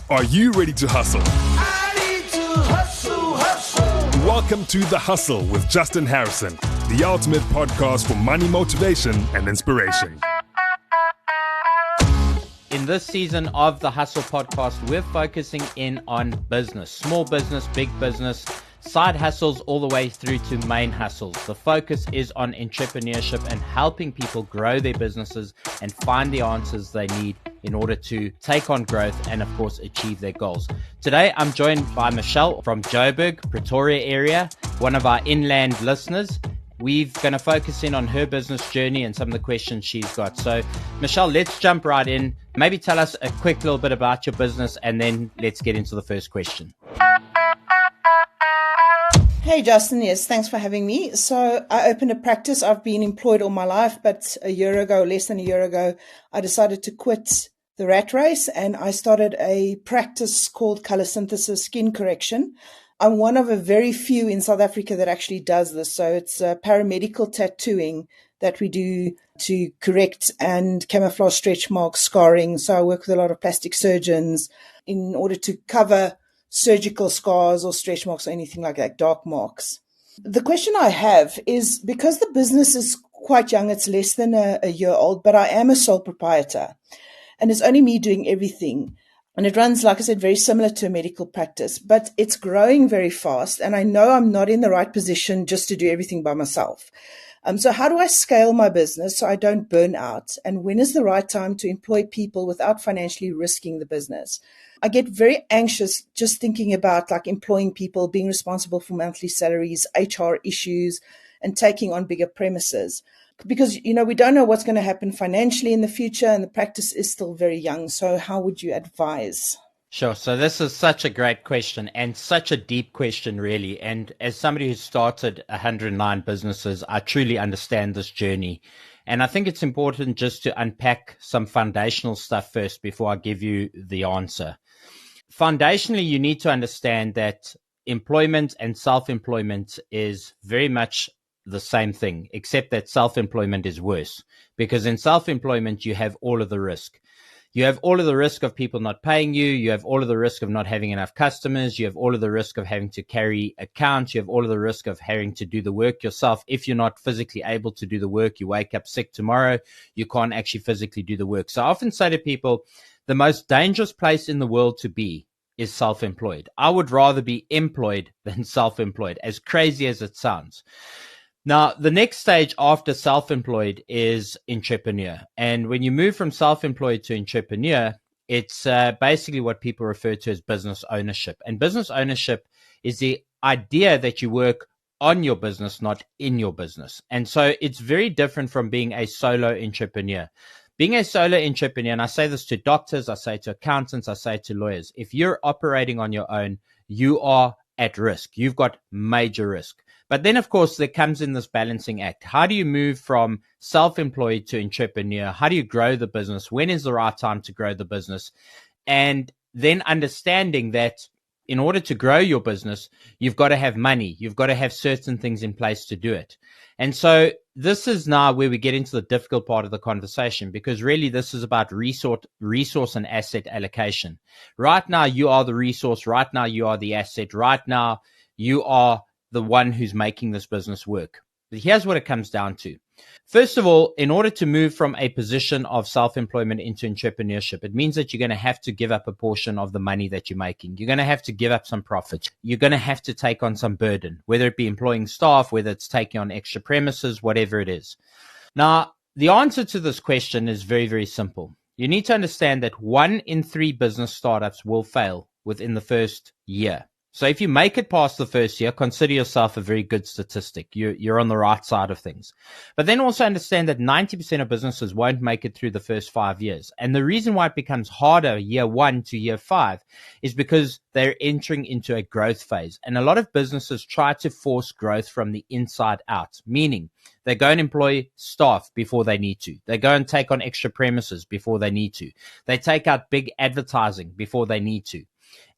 Are you ready to hustle? I need to hustle. Welcome to The Hustle with Justin Harrison, the ultimate podcast for money motivation and inspiration. In this season of the Hustle podcast, we're focusing in on business, small business, big business, side hustles, all the way through to main hustles. The focus is on entrepreneurship and helping people grow their businesses and find the answers they need in order to take on growth and, of course, achieve their goals. Today, I'm joined by Michelle from Joburg, Pretoria area, one of our inland listeners. We're going to focus in on her business journey and some of the questions she's got. So, Michelle, let's jump right in. Maybe tell us a quick little bit about your business, and then let's get into the first question. Hey, Justin. Yes, thanks for having me. So I opened a practice. I've been employed all my life, but less than a year ago, I decided to quit the rat race and I started a practice called Color Synthesis Skin Correction. I'm one of a very few in South Africa that actually does this. So it's paramedical tattooing that we do to correct and camouflage stretch marks, scarring. So I work with a lot of plastic surgeons in order to cover surgical scars or stretch marks or anything like that, dark marks. The question I have is, because the business is quite young, it's less than a year old, but I am a sole proprietor and it's only me doing everything. And it runs, like I said, very similar to a medical practice, but it's growing very fast. And I know I'm not in the right position just to do everything by myself. So how do I scale my business so I don't burn out? And when is the right time to employ people without financially risking the business? I get very anxious just thinking about like employing people, being responsible for monthly salaries, HR issues, and taking on bigger premises. Because, we don't know what's going to happen financially in the future, and the practice is still very young. So how would you advise? Sure. So this is such a great question and such a deep question, really. And as somebody who started 109 businesses, I truly understand this journey. And I think it's important just to unpack some foundational stuff first before I give you the answer. Foundationally, you need to understand that employment and self-employment is very much the same thing, except that self-employment is worse, because in self-employment, you have all of the risk. You have all of the risk of people not paying you. You have all of the risk of not having enough customers. You have all of the risk of having to carry accounts. You have all of the risk of having to do the work yourself. If you're not physically able to do the work, you wake up sick tomorrow, you can't actually physically do the work. So I often say to people, the most dangerous place in the world to be is self-employed. I would rather be employed than self-employed, as crazy as it sounds. Now, the next stage after self-employed is entrepreneur. And when you move from self-employed to entrepreneur, it's basically what people refer to as business ownership. And business ownership is the idea that you work on your business, not in your business. And so it's very different from being a solo entrepreneur. Being a solo entrepreneur, and I say this to doctors, I say to accountants, I say to lawyers, if you're operating on your own, you are at risk. You've got major risk. But then, of course, there comes in this balancing act. How do you move from self-employed to entrepreneur? How do you grow the business? When is the right time to grow the business? And then understanding that in order to grow your business, you've got to have money. You've got to have certain things in place to do it. And so this is now where we get into the difficult part of the conversation, because really this is about resource and asset allocation. Right now, you are the resource. Right now, you are the asset. Right now, you are the one who's making this business work. But here's what it comes down to. First of all, in order to move from a position of self-employment into entrepreneurship, it means that you're going to have to give up a portion of the money that you're making. You're going to have to give up some profits. You're going to have to take on some burden, whether it be employing staff, whether it's taking on extra premises, whatever it is. Now, the answer to this question is very, very simple. You need to understand that 1 in 3 business startups will fail within the first year. So if you make it past the first year, consider yourself a very good statistic. You're on the right side of things. But then also understand that 90% of businesses won't make it through the first 5 years. And the reason why it becomes harder year 1 to year 5 is because they're entering into a growth phase. And a lot of businesses try to force growth from the inside out, meaning they go and employ staff before they need to. They go and take on extra premises before they need to. They take out big advertising before they need to.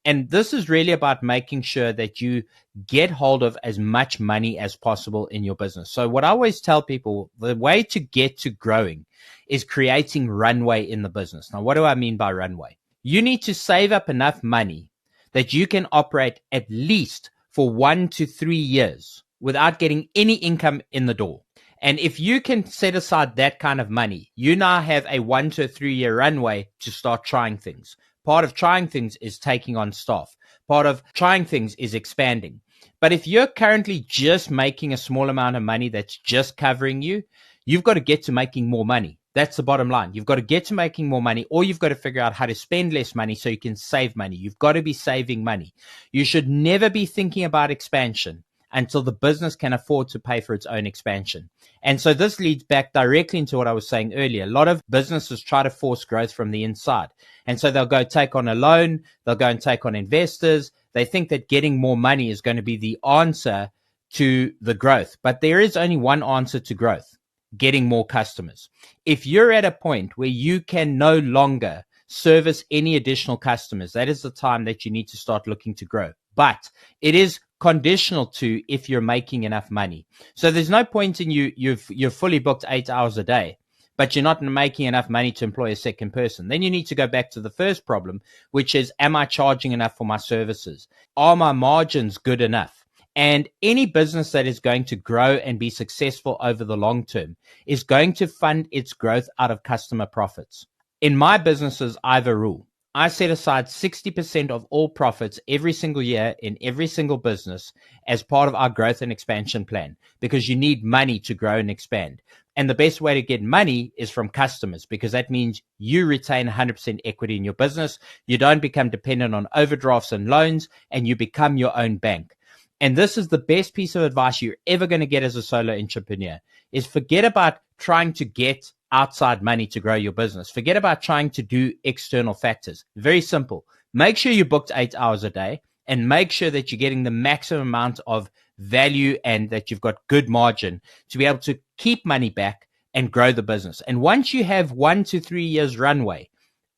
And this is really about making sure that you get hold of as much money as possible in your business. So what I always tell people, the way to get to growing is creating runway in the business. Now, what do I mean by runway? You need to save up enough money that you can operate at least for 1 to 3 years without getting any income in the door. And if you can set aside that kind of money, you now have a 1 to 3 year runway to start trying things. Part of trying things is taking on staff. Part of trying things is expanding. But if you're currently just making a small amount of money that's just covering you, you've got to get to making more money. That's the bottom line. You've got to get to making more money, or you've got to figure out how to spend less money so you can save money. You've got to be saving money. You should never be thinking about expansion until the business can afford to pay for its own expansion. And so this leads back directly into what I was saying earlier. A lot of businesses try to force growth from the inside. And so they'll go take on a loan. They'll go and take on investors. They think that getting more money is going to be the answer to the growth. But there is only one answer to growth: getting more customers. If you're at a point where you can no longer service any additional customers, that is the time that you need to start looking to grow. But it is conditional to if you're making enough money. So there's no point in you're fully booked 8 hours a day, but you're not making enough money to employ a second person. Then you need to go back to the first problem, which is, am I charging enough for my services? Are my margins good enough? And any business that is going to grow and be successful over the long term is going to fund its growth out of customer profits. In my businesses, I have a rule. I set aside 60% of all profits every single year in every single business as part of our growth and expansion plan, because you need money to grow and expand. And the best way to get money is from customers, because that means you retain 100% equity in your business. You don't become dependent on overdrafts and loans, and you become your own bank. And this is the best piece of advice you're ever going to get as a solo entrepreneur, is forget about trying to get outside money to grow your business. Forget about trying to do external factors. Very simple. Make sure you booked 8 hours a day, and make sure that you're getting the maximum amount of value and that you've got good margin to be able to keep money back and grow the business. And once you have 1 to 3 years runway,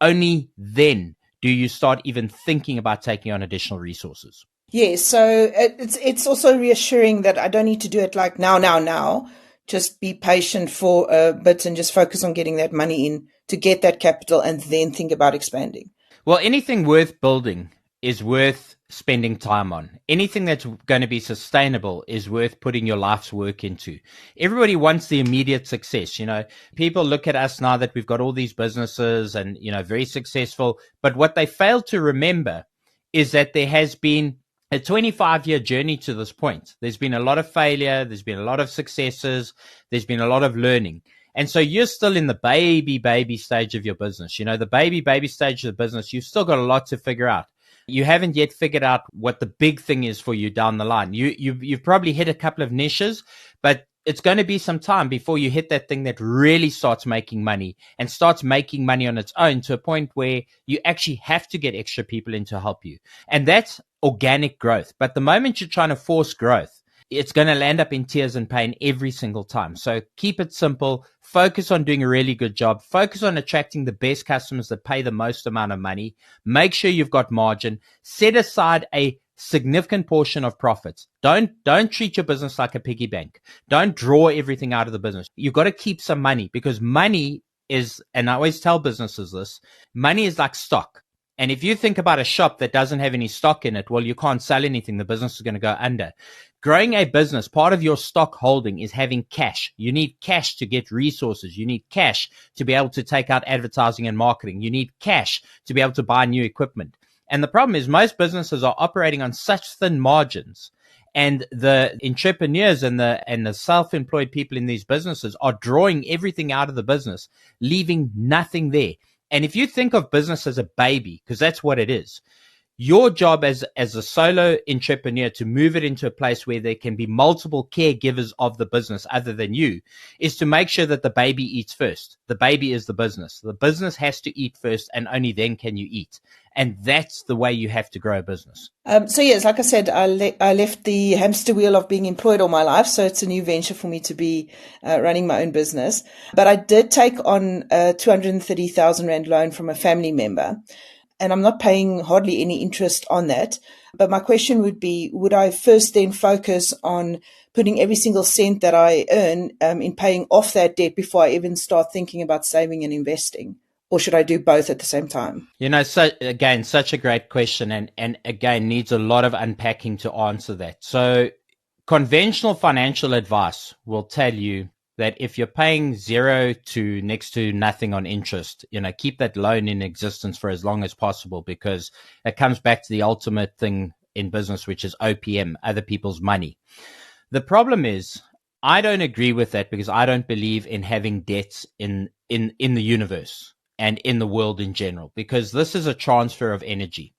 only then do you start even thinking about taking on additional resources. Yes, so it's also reassuring that I don't need to do it like now. Just be patient for a bit and just focus on getting that money in to get that capital, and then think about expanding. Well, anything worth building is worth spending time on. Anything that's going to be sustainable is worth putting your life's work into. Everybody wants the immediate success. You know, people look at us now that we've got all these businesses and, you know, very successful. But what they fail to remember is that there has been a 25-year journey to this point. There's been a lot of failure. There's been a lot of successes. There's been a lot of learning. And so you're still in the baby stage of your business. You know, the baby stage of the business, you've still got a lot to figure out. You haven't yet figured out what the big thing is for you down the line. You've probably hit a couple of niches, but it's going to be some time before you hit that thing that really starts making money and starts making money on its own, to a point where you actually have to get extra people in to help you. And that's organic growth. But the moment you're trying to force growth, it's going to land up in tears and pain every single time. So keep it simple. Focus on doing a really good job. Focus on attracting the best customers that pay the most amount of money. Make sure you've got margin. Set aside a significant portion of profits. Don't treat your business like a piggy bank. Don't draw everything out of the business. You've got to keep some money, because money is, and I always tell businesses this, money is like stock. And if you think about a shop that doesn't have any stock in it, well, you can't sell anything. The business is going to go under. Growing a business, part of your stock holding is having cash. You need cash to get resources. You need cash to be able to take out advertising and marketing. You need cash to be able to buy new equipment. And the problem is, most businesses are operating on such thin margins, and the entrepreneurs and the self-employed people in these businesses are drawing everything out of the business, leaving nothing there. And if you think of business as a baby, because that's what it is, your job as a solo entrepreneur to move it into a place where there can be multiple caregivers of the business other than you is to make sure that the baby eats first. The baby is the business. The business has to eat first, and only then can you eat. And that's the way you have to grow a business. So yes, like I said, I left the hamster wheel of being employed all my life. So it's a new venture for me to be running my own business. But I did take on a 230,000 Rand loan from a family member. And I'm not paying hardly any interest on that. But my question would be, would I first then focus on putting every single cent that I earn in paying off that debt before I even start thinking about saving and investing? or should I do both at the same time? So again, such a great question, and again, needs a lot of unpacking to answer that. So conventional financial advice will tell you that if you're paying 0 to next to nothing on interest, keep that loan in existence for as long as possible, because it comes back to the ultimate thing in business, which is OPM, other people's money. The problem is, I don't agree with that, because I don't believe in having debts in the universe and in the world in general, because this is a transfer of energy.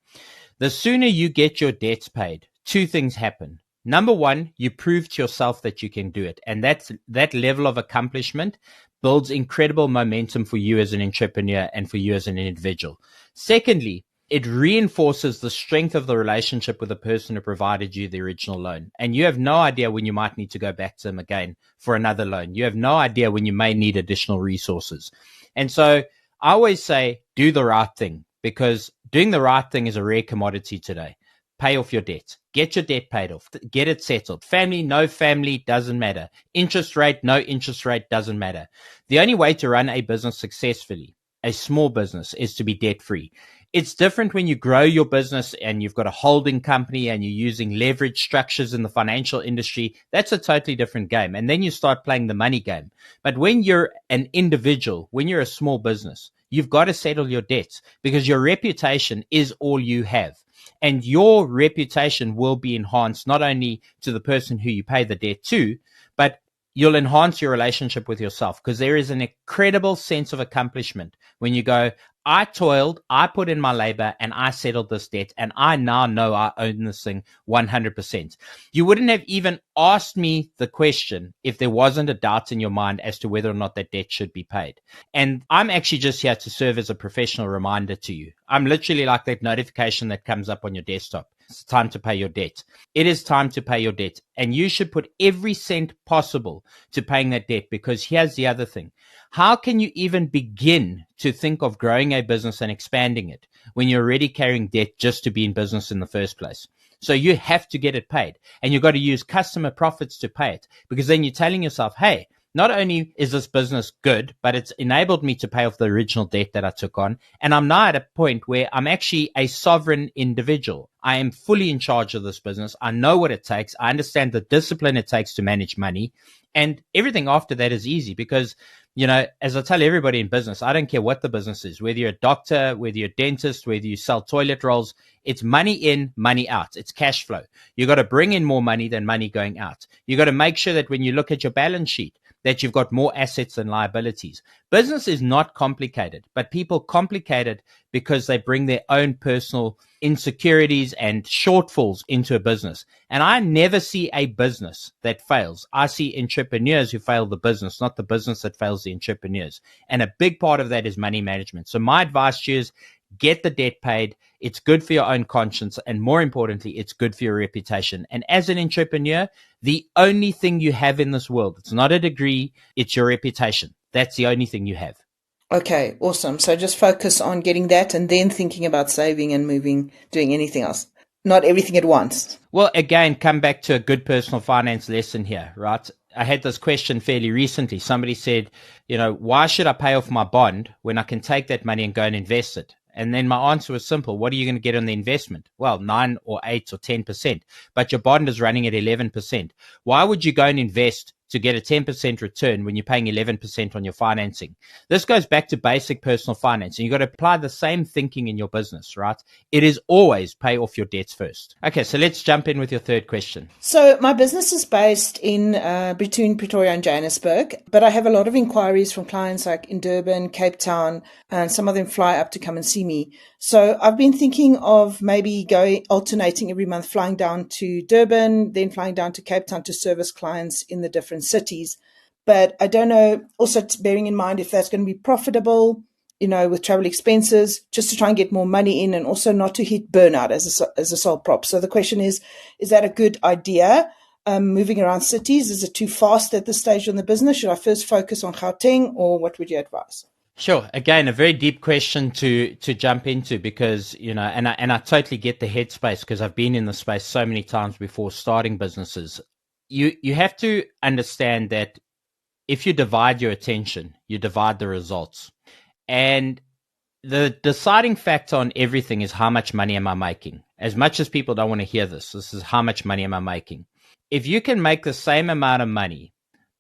The sooner you get your debts paid, two things happen. Number one, you prove to yourself that you can do it. And that level of accomplishment builds incredible momentum for you as an entrepreneur and for you as an individual. Secondly, it reinforces the strength of the relationship with the person who provided you the original loan. And you have no idea when you might need to go back to them again for another loan. You have no idea when you may need additional resources. And so I always say, do the right thing, because doing the right thing is a rare commodity today. Pay off your debt. Get your debt paid off. Get it settled. Family, no family, doesn't matter. Interest rate, no interest rate, doesn't matter. The only way to run a business successfully, a small business, is to be debt-free. It's different when you grow your business and you've got a holding company and you're using leverage structures in the financial industry. That's a totally different game. And then you start playing the money game. But when you're an individual, when you're a small business, you've got to settle your debts, because your reputation is all you have. And your reputation will be enhanced not only to the person who you pay the debt to, but you'll enhance your relationship with yourself, because there is an incredible sense of accomplishment when you go, I toiled, I put in my labor, and I settled this debt, and I now know I own this thing 100%. You wouldn't have even asked me the question if there wasn't a doubt in your mind as to whether or not that debt should be paid. And I'm actually just here to serve as a professional reminder to you. I'm literally like that notification that comes up on your desktop. It's time to pay your debt. It is time to pay your debt. And you should put every cent possible to paying that debt, because here's the other thing. How can you even begin to think of growing a business and expanding it when you're already carrying debt just to be in business in the first place? So you have to get it paid, and you've got to use customer profits to pay it, because then you're telling yourself, hey, not only is this business good, but it's enabled me to pay off the original debt that I took on. And I'm now at a point where I'm actually a sovereign individual. I am fully in charge of this business. I know what it takes. I understand the discipline it takes to manage money. And everything after that is easy, because, as I tell everybody in business, I don't care what the business is, whether you're a doctor, whether you're a dentist, whether you sell toilet rolls, it's money in, money out. It's cash flow. You got to bring in more money than money going out. You got to make sure that when you look at your balance sheet, that you've got more assets than liabilities. Business is not complicated, but people complicate it because they bring their own personal insecurities and shortfalls into a business. And I never see a business that fails. I see entrepreneurs who fail the business, not the business that fails the entrepreneurs. And a big part of that is money management. So my advice to you is, get the debt paid. It's good for your own conscience. And more importantly, it's good for your reputation. And as an entrepreneur, the only thing you have in this world, it's not a degree, it's your reputation. That's the only thing you have. Okay, awesome. So just focus on getting that and then thinking about saving and moving, doing anything else. Not everything at once. Well, again, come back to a good personal finance lesson here, right? I had this question fairly recently. Somebody said, why should I pay off my bond when I can take that money and go and invest it? And then my answer was simple. What are you going to get on the investment? Well, 9 or 8 or 10%, but your bond is running at 11%. Why would you go and invest to get a 10% return when you're paying 11% on your financing? This goes back to basic personal finance, and you've got to apply the same thinking in your business, right? It is always pay off your debts first. Okay, so let's jump in with your third question. So my business is based in between Pretoria and Johannesburg, but I have a lot of inquiries from clients like in Durban, Cape Town, and some of them fly up to come and see me. So I've been thinking of maybe alternating every month, flying down to Durban, then flying down to Cape Town to service clients in the different cities. But I don't know, also bearing in mind if that's going to be profitable, with travel expenses, just to try and get more money in and also not to hit burnout as a sole prop. So the question is that a good idea? Moving around cities, is it too fast at this stage in the business? Should I first focus on Gauteng, or what would you advise? Sure. Again, a very deep question to jump into, because, and I totally get the headspace, because I've been in the space so many times before starting businesses. You have to understand that if you divide your attention, you divide the results. And the deciding factor on everything is how much money am I making? As much as people don't want to hear this is how much money am I making? If you can make the same amount of money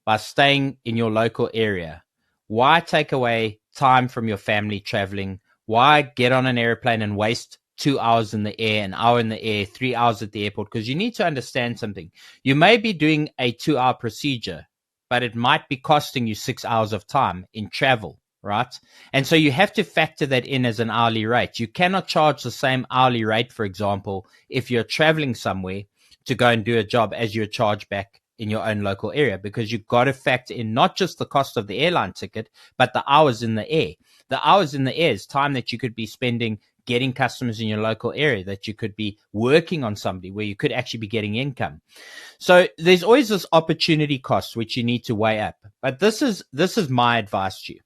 by staying in your local area, why take away time from your family traveling? Why get on an airplane and waste 2 hours in the air, an hour in the air, 3 hours at the airport? Because you need to understand something. You may be doing a 2-hour procedure, but it might be costing you 6 hours of time in travel, right? And so you have to factor that in as an hourly rate. You cannot charge the same hourly rate, for example, if you're traveling somewhere to go and do a job as you charge back in your own local area, because you've got to factor in not just the cost of the airline ticket, but the hours in the air. The hours in the air is time that you could be spending getting customers in your local area, that you could be working on somebody where you could actually be getting income. So there's always this opportunity cost, which you need to weigh up. But this is my advice to you.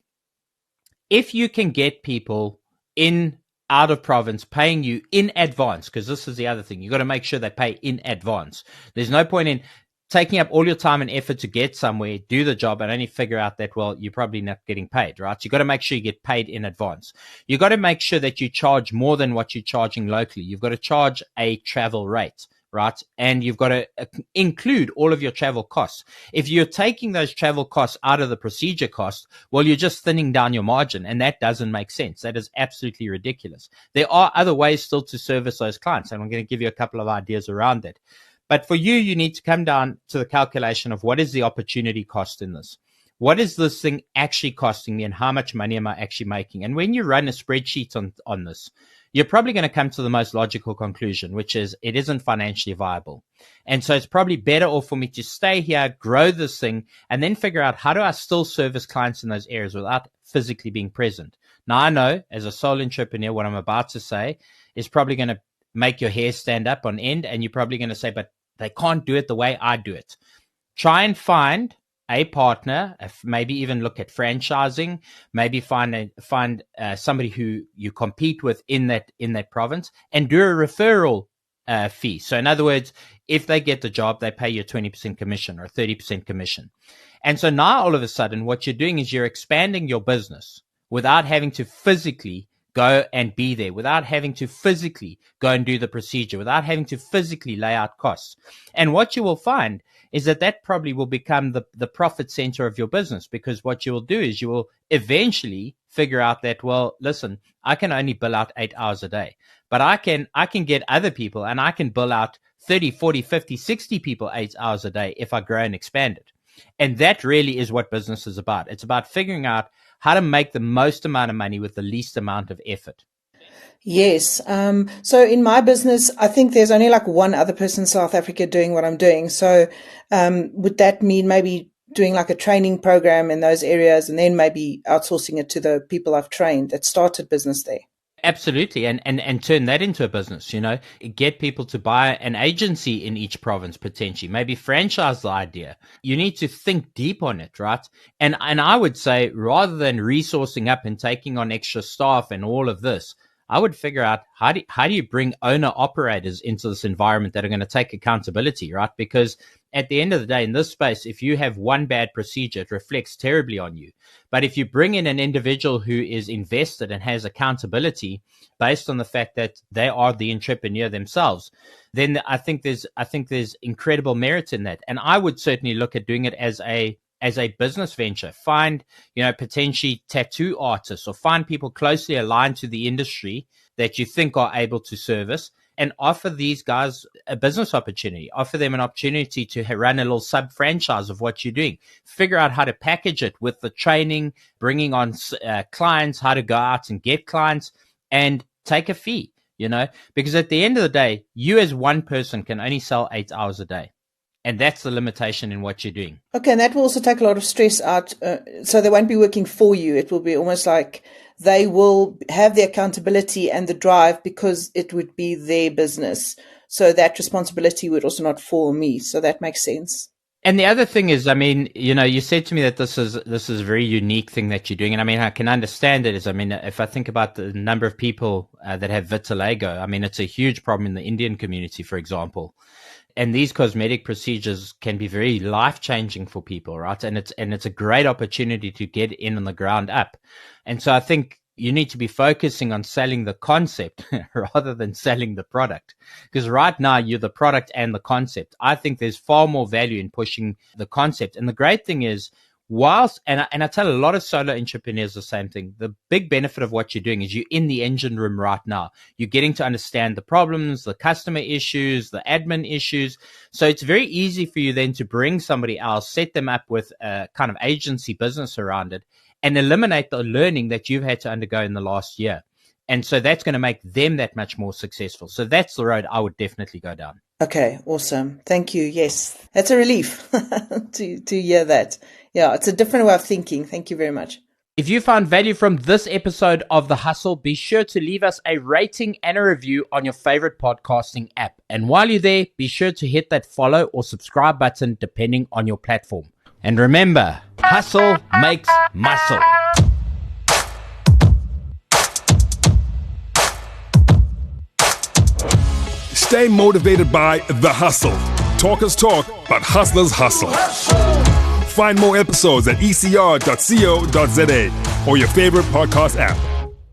If you can get people in out of province paying you in advance, because this is the other thing, you got to make sure they pay in advance. There's no point in taking up all your time and effort to get somewhere, do the job, and only figure out that, well, you're probably not getting paid, right? You got to make sure you get paid in advance. You got to make sure that you charge more than what you're charging locally. You've got to charge a travel rate, right? And you've got to include all of your travel costs. If you're taking those travel costs out of the procedure cost, well, you're just thinning down your margin, and that doesn't make sense. That is absolutely ridiculous. There are other ways still to service those clients, and I'm going to give you a couple of ideas around that. But for you, you need to come down to the calculation of what is the opportunity cost in this? What is this thing actually costing me, and how much money am I actually making? And when you run a spreadsheet on this, you're probably going to come to the most logical conclusion, which is it isn't financially viable. And so it's probably better off for me to stay here, grow this thing, and then figure out how do I still service clients in those areas without physically being present. Now, I know as a sole entrepreneur, what I'm about to say is probably going to make your hair stand up on end, and you're probably going to say, but they can't do it the way I do it. Try and find a partner, maybe even look at franchising, maybe find somebody who you compete with in that province, and do a referral fee. So in other words, if they get the job, they pay you a 20% commission or a 30% commission. And so now all of a sudden what you're doing is you're expanding your business without having to physically go and be there, without having to physically go and do the procedure, without having to physically lay out costs. And what you will find is that probably will become the profit center of your business, because what you will do is you will eventually figure out that, well, listen, I can only bill out 8 hours a day, but I can get other people, and I can bill out 30, 40, 50, 60 people 8 hours a day if I grow and expand it. And that really is what business is about. It's about figuring out how to make the most amount of money with the least amount of effort. Yes. So in my business, I think there's only like one other person in South Africa doing what I'm doing. So would that mean maybe doing like a training program in those areas, and then maybe outsourcing it to the people I've trained that started business there? Absolutely. And turn that into a business, get people to buy an agency in each province, potentially, maybe franchise the idea. You need to think deep on it, right? And I would say, rather than resourcing up and taking on extra staff and all of this, I would figure out how do you bring owner operators into this environment that are going to take accountability, right? Because at the end of the day, in this space, if you have one bad procedure, it reflects terribly on you. But if you bring in an individual who is invested and has accountability based on the fact that they are the entrepreneur themselves, then I think there's incredible merit in that. And I would certainly look at doing it as a business venture. Find, potentially tattoo artists, or find people closely aligned to the industry that you think are able to service, and offer these guys a business opportunity. Offer them an opportunity to run a little sub-franchise of what you're doing. Figure out how to package it with the training, bringing on clients, how to go out and get clients, and take a fee, because at the end of the day, you as one person can only sell 8 hours a day. And that's the limitation in what you're doing. Okay, and that will also take a lot of stress out. So they won't be working for you. It will be almost like they will have the accountability and the drive because it would be their business. So that responsibility would also not fall on me. So that makes sense. And the other thing is, you said to me that this is a very unique thing that you're doing. And I can understand it. If I think about the number of people that have vitiligo, it's a huge problem in the Indian community, for example. And these cosmetic procedures can be very life-changing for people, right? And it's a great opportunity to get in on the ground up. And so I think you need to be focusing on selling the concept rather than selling the product. Because right now you're the product and the concept. I think there's far more value in pushing the concept. And the great thing is, and I tell a lot of solo entrepreneurs the same thing. The big benefit of what you're doing is you're in the engine room right now. You're getting to understand the problems, the customer issues, the admin issues. So it's very easy for you then to bring somebody else, set them up with a kind of agency business around it, and eliminate the learning that you've had to undergo in the last year. And so that's going to make them that much more successful. So that's the road I would definitely go down. Okay, awesome. Thank you. Yes, that's a relief to hear that. Yeah, it's a different way of thinking. Thank you very much. If you found value from this episode of The Hustle, be sure to leave us a rating and a review on your favorite podcasting app. And while you're there, be sure to hit that follow or subscribe button depending on your platform. And remember, hustle makes muscle. Stay motivated by The Hustle. Talkers talk, but hustlers hustle. Find more episodes at ecr.co.za or your favorite podcast app.